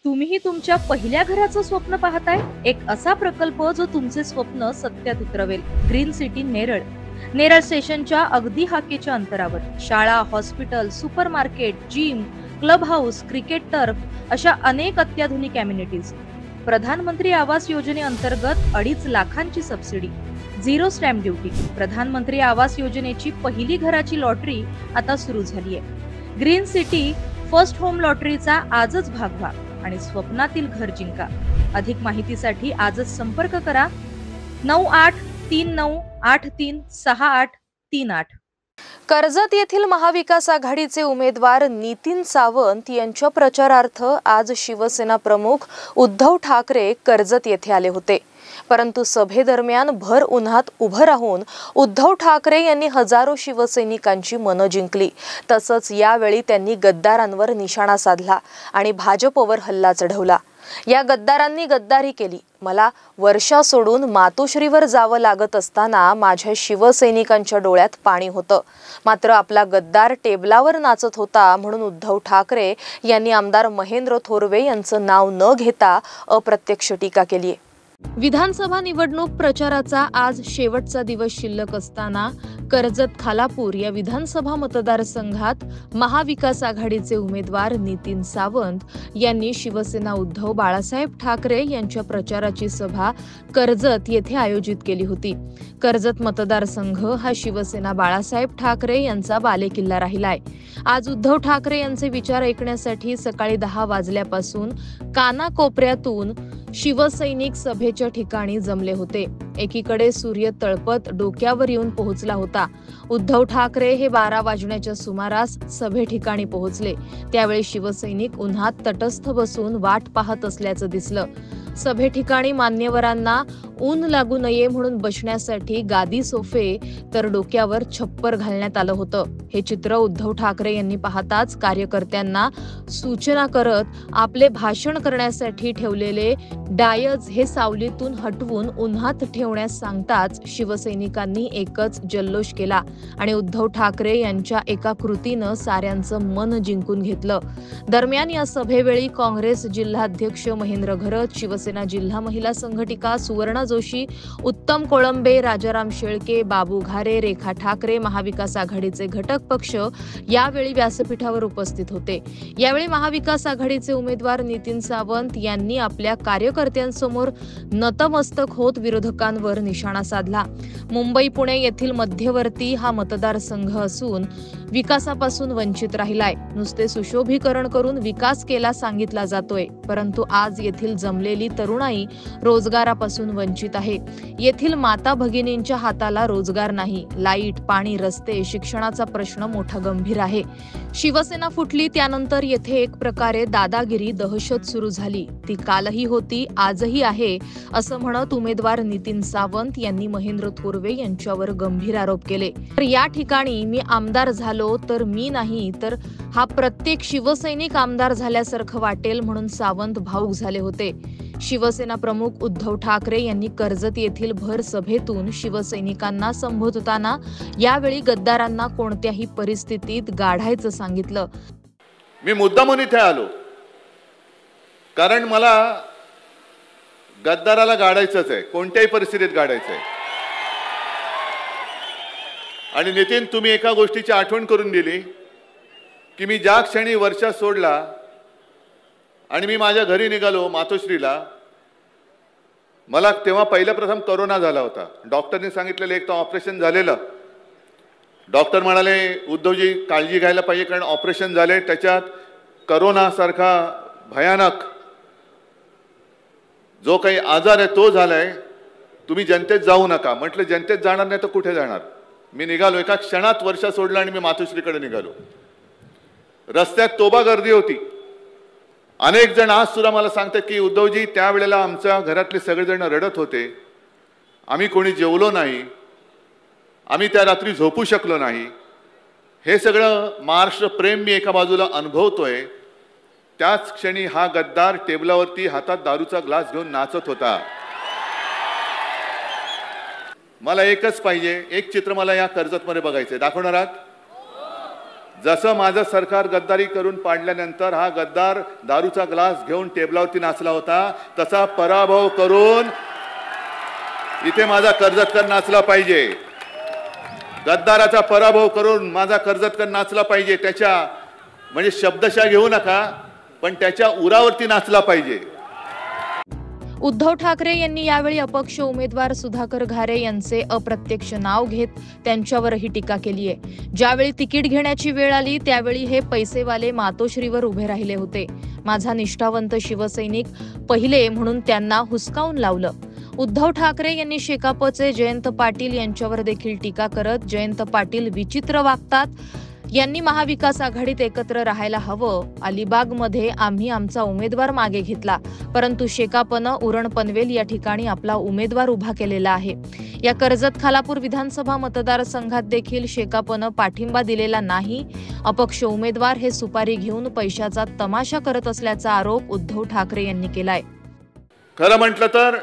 तुम्हीही तुमच्या पहिल्या घराचं स्वप्न पाहताय? एक असा प्रकल्प जो तुमचे स्वप्न सत्यात उतरवेल. Green city Neral. नेरळ स्टेशनच्या अगदी हाकेच्या अंतरावर शाळा, hospital, supermarket, gym, club house, cricket turf अशा अनेक अत्याधुनिक अम्युनिटीज. प्रधानमंत्री आवास योजनेअंतर्गत 2.5 लाखांची सबसिडी, 0 स्टॅम्प ड्युटी. प्रधानमंत्री आवास योजनेची पहिली घराची लॉटरी आता सुरू झाली आहे. ग्रीन सिटी फर्स्ट होम लॉटरीचा आजच भाग व्हा आणि स्वप्नातील घर जिंका. अधिक माहितीसाठी आजच संपर्क करा 9839836838. कर्जत येथील महाविकास आघाडीचे उमेदवार नितीन सावंत यांच्या प्रचारार्थ आज शिवसेना प्रमुख उद्धव ठाकरे कर्जत येथे आले होते. परंतु सभेदरम्यान भर उन्हात उभं राहून उद्धव ठाकरे यांनी हजारो शिवसैनिकांची मनं जिंकली. तसंच यावेळी त्यांनी गद्दारांवर निशाणा साधला आणि भाजपवर हल्ला चढवला. या गद्दारांनी गद्दारी केली. मला वर्षा सोडून मातोश्रीवर जावं लागत असताना माझ्या शिवसैनिकांच्या डोळ्यात पाणी होतं. मात्र आपला गद्दार टेबलावर नाचत होता म्हणून उद्धव ठाकरे यांनी आमदार महेंद्र थोरवे यांचं नाव न घेता अप्रत्यक्ष टीका केली. विधानसभा निवडणूक प्रचाराचा आज शेवटचा दिवस शिल्लक असताना कर्जत खालापूर या विधानसभा मतदारसंघात महाविकास आघाडीचे उमेदवार नितीन सावंत यांनी शिवसेना उद्धव बाळासाहेब ठाकरे यांच्या प्रचाराची सभा कर्जत येथे आयोजित केली होती. कर्जत मतदारसंघ हा शिवसेना बाळासाहेब ठाकरे यांचा बालेकिल्ला राहिलाय. आज उद्धव ठाकरे यांचे विचार ऐकण्यासाठी सकाळी 10 वाजल्यापासून कानाकोपऱ्यातून शिवसैनिक सभेच्या ठिकाणी जमले होते. एकीकडे सूर्य तळपत डोक्यावर येऊन पोहोचला होता. उद्धव ठाकरे हे 12 वाजण्याच्या सुमारास सभे ठिकाणी पोहोचले. त्यावेळी शिवसैनिक उन्हात तटस्थ बसून वाट पाहत असल्याचं दिसलं. सभे ठिकाणी मान्यवरांना ऊन लागू नये म्हणून बसण्यासाठी गादी, सोफे तर डोक्यावर छप्पर घालण्यात आलं होतं. हे चित्र उद्धव ठाकरे यांनी पाहताच कार्यकर्त्यांना सूचना करत आपले भाषण करण्यासाठी ठेवलेले डायज हे सावलीतून हटवून उन्हात ठेवण्यास सांगताच शिवसैनिकांनी एकच जल्लोष केला आणि उद्धव ठाकरे यांच्या एका कृतीनं साऱ्यांचं मन जिंकून घेतलं. दरम्यान या सभेवेळी काँग्रेस जिल्हाध्यक्ष महेंद्र घरत, शिवसेना जिल्हा महिला संघटिका सुवर्णा जोशी, उत्तम कोळंबे, राजाराम शेळके, बाबू घारे, रेखा ठाकरे, महाविकास आघाडीचे घटक पक्ष यावेळी व्यासपीठावर उपस्थित होते. यावेळी महाविकास आघाडीचे उमेदवार नितीन सावंत यांनी आपल्या कार्यकर्त्यांसमोर नतमस्तक होत विरोधकांवर निशाणा साधला. मुंबई पुणे येथील मध्यवर्ती हा मतदारसंघ असून विकासापासून वंचित राहिलाय. नुसते सुशोभीकरण करून विकास केला सांगितला जातोय, परंतु आज येथील जमलेली तरुणाई रोजगारापासून वंचित आहे. येथील माता भगिनींच्या हाताला रोजगार नाही. लाईट, पाणी, रस्ते, शिक्षणाचा प्रश्न मोठा गंभीर आहे. शिवसेना फुटली त्यानंतर येथे एक प्रकारे दादागिरी, दहशत सुरू झाली. ती कालही होती, आजही आहे असं म्हणत उमेदवार नितीन सावंत यांनी महेंद्र थोरवे यांच्यावर गंभीर आरोप केले. तर या ठिकाणी मी आमदार झालो तर मी नाही तर हा प्रत्येक शिवसैनिक आमदार झाल्यासारखं वाटेल म्हणून सावंत भावुक झाले होते. शिवसेना प्रमुख उद्धव ठाकरे यांनी कर्जत येथील भर सभेतून शिवसैनिकांना संबोधताना यावेळी गद्दारांना कोणत्याही परिस्थितीत गाढायचं सांगितलं. मी मुद्दामून इथे आलो कारण मला गद्दाराला गाडायचंच आहे, कोणत्याही परिस्थितीत गाडायचं आहे. आणि नितीन, तुम्ही एका गोष्टीची आठवण करून दिली की मी ज्या क्षणी वर्षा सोडला आणि मी माझ्या घरी निघालो मातोश्रीला, मला तेव्हा प्रथम कोरोना झाला होता. डॉक्टरने सांगितलेलं एक तर ऑपरेशन झालेलं. डॉक्टर म्हणाले उद्धवजी काळजी घ्यायला पाहिजे कारण ऑपरेशन झाले, त्याच्यात कोरोनासारखा भयानक जो काही आजार आहे तो झालाय, तुम्ही जनतेत जाऊ नका. म्हटलं जनतेत जाणार नाही तर कुठे जाणार. मी निघालो, एका क्षणात वर्षा सोडला आणि मी मातोश्रीकडे निघालो. रस्त्यात तोबा गर्दी होती. अनेक जण आज सुद्धा मला सांगतात की उद्धवजी त्यावेळेला आमच्या घरातले सगळेजण रडत होते, आम्ही कोणी जेवलो नाही, आम्ही त्या रात्री झोपू शकलो नाही. हे सगळं महाराष्ट्र प्रेम मी एका बाजूला अनुभवतोय. त्याच क्षणी हा गद्दार टेबलावरती हातात दारूचा ग्लास घेऊन नाचत होता. मला एकच पाहिजे, एक चित्र मला या कर्जतमध्ये बघायचंय. दाखवणार आहात? जसं माझं सरकार गद्दारी करून पाडल्यानंतर हा गद्दार दारूचा ग्लास घेऊन टेबलावरती नाचला होता, तसा पराभव करून इथे माझा कर्जतकर नाचला पाहिजे. गद्दाराचा पराभव करून माझा कर्जतकर नाचला पाहिजे. त्याच्या म्हणजे शब्दशः घेऊ नका, पण त्याच्या उरावरती नाचला पाहिजे. उद्धव ठाकरे यांनी यावेळी अपक्ष उमेदवार सुधाकर घारे यांचे अप्रत्यक्ष नाव घेत त्यांच्यावरही टीका केली आहे. ज्यावेळी तिकीट घेण्याची वेळ आली त्यावेळी हे पैसेवाले मातोश्रीवर उभे राहिले होते. माझा निष्ठावंत शिवसैनिक पहिले म्हणून त्यांना हुसकावून लावलं. उद्धव ठाकरे यांनी शेकापचे जयंत पाटील यांच्यावर देखील टीका करत जयंत पाटील विचित्र वागतात, यांनी महाविकास आघाडीत एकत्र राहायला हवं. अलिबागमध्ये आम्ही आमचा उमेदवार मागे घेतला, परंतु शेकापनं उरण पनवेल या ठिकाणी आपला उमेदवार उभा केलेला आहे. या कर्जत खालापूर विधानसभा मतदारसंघात देखील शेकापनं पाठिंबा दिलेला नाही. अपक्ष उमेदवार हे सुपारी घेऊन पैशाचा तमाशा करत असल्याचा आरोप उद्धव ठाकरे यांनी केलाय. खरं म्हटलं तर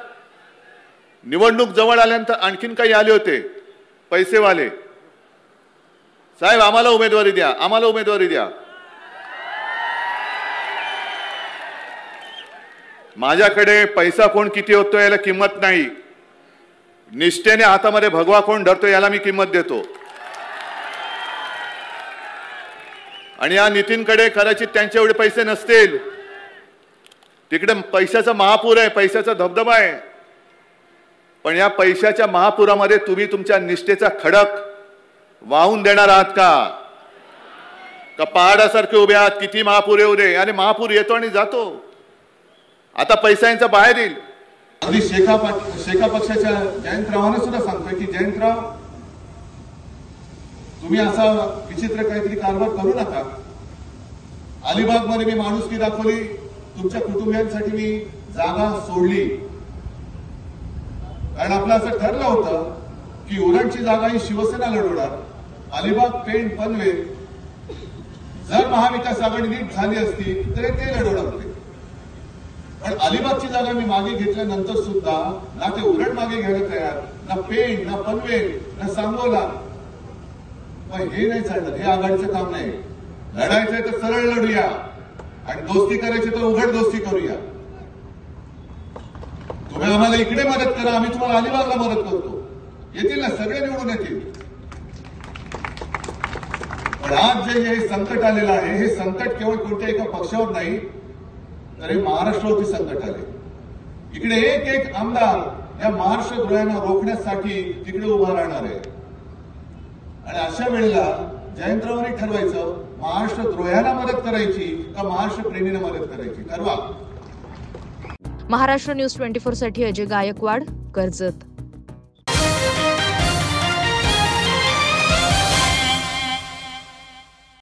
निवडणूक जवळ आल्यानंतर आणखीन काही आले होते पैसेवाले, साहेब आम्हाला उमेदवारी द्या, आम्हाला उमेदवारी द्या. माझ्याकडे पैसा कोण किती होतो याला किंमत नाही, निष्ठेने हातामध्ये भगवा कोण धरतो याला मी किंमत देतो. आणि या नितीनकडे कदाचित त्यांचे एवढे पैसे नसतील, तिकडे पैशाचा महापूर आहे, पैशाचा धबधबा आहे. पण या पैशाच्या महापुरामध्ये तुम्ही तुमच्या निष्ठेचा खडक वाहून देणार आहात का पहाडासारखे उभे आहात? किती महापूर येऊ दे, आणि महापूर येतो आणि जातो. आता पैसा यांचा बाहेर येईल. अगदी शेका पक्षाच्या जयंतरावांना सुद्धा सांगतोय की जयंतराव, तुम्ही असा विचित्र काहीतरी कारभार करू नका. अलिबाग मध्ये मी माणुसकी दाखवली, तुमच्या कुटुंबियांसाठी मी जागा सोडली, कारण आपलं असं ठरलं होतं की उरणची जागा ही शिवसेना लढवणार. अलिबाग, पेण, पनवेल जर महाविकास आघाडी नीट झाली असती तर ते लढवणार होते. पण अलिबागची जागा मी मागे घेतल्यानंतर सुद्धा ना ते उरण मागे घ्यायला तयार, ना पेण, ना पनवेल, ना सांगोला. पण हे नाही चालणार, हे आघाडीचं काम नाही. लढायचंय तर सरळ लढूया, आणि दोस्ती करायची तर उघड दोस्ती करूया. तुम्ही आम्हाला इकडे मदत करा, आम्ही तुम्हाला अलिबागला मदत करतो. येतील ना, सगळे निवडून येतील. पण आज जे हे संकट आलेलं आहे, हे संकट केवळ कोणत्या एका पक्षावर नाही, तर हे महाराष्ट्रावरती संकट आले. इकडे एक एक आमदार या महाराष्ट्र द्रोह्यांना रोखण्यासाठी तिकडे उभा राहणार आहे. आणि अशा वेळेला जयंतरावांनी ठरवायचं, महाराष्ट्र द्रोह्याला मदत करायची का महाराष्ट्र प्रेमीला मदत करायची, ठरवा. महाराष्ट्र न्यूज 24 साठी अजय गायकवाड, कर्जत.